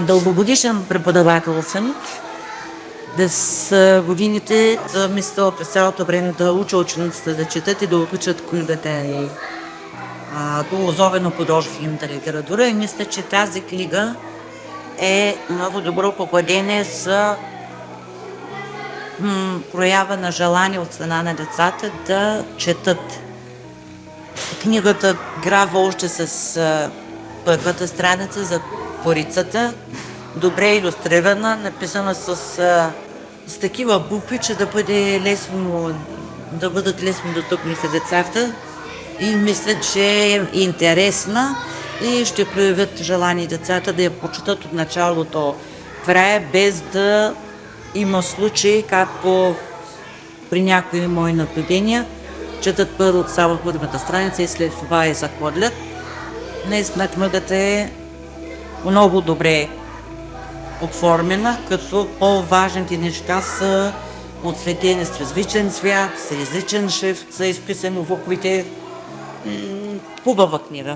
Дългогодишен преподавател съм. През годините съм мисля през цялото време да уча учениците да четат и да обичат книгата и особено художествената литература. И мисля, че тази книга е много добро попадение за проява на желание от страна на децата да четат. Книгата грава още с първата страница за корицата, добре илюстрирана, написана с такива букви, че да бъдат лесно достъпни за децата. И мисля, че е интересна и ще проявят желание децата да я прочитат от началото края, без да има случаи, както при някои мои наблюдения, четат първо само първата страница и след това я закладлят. Наистина книгата е много добре оформена, като по-важните неща са отцветени с различен цвят, с различен шрифт, са изписани буквите. Хубава книга.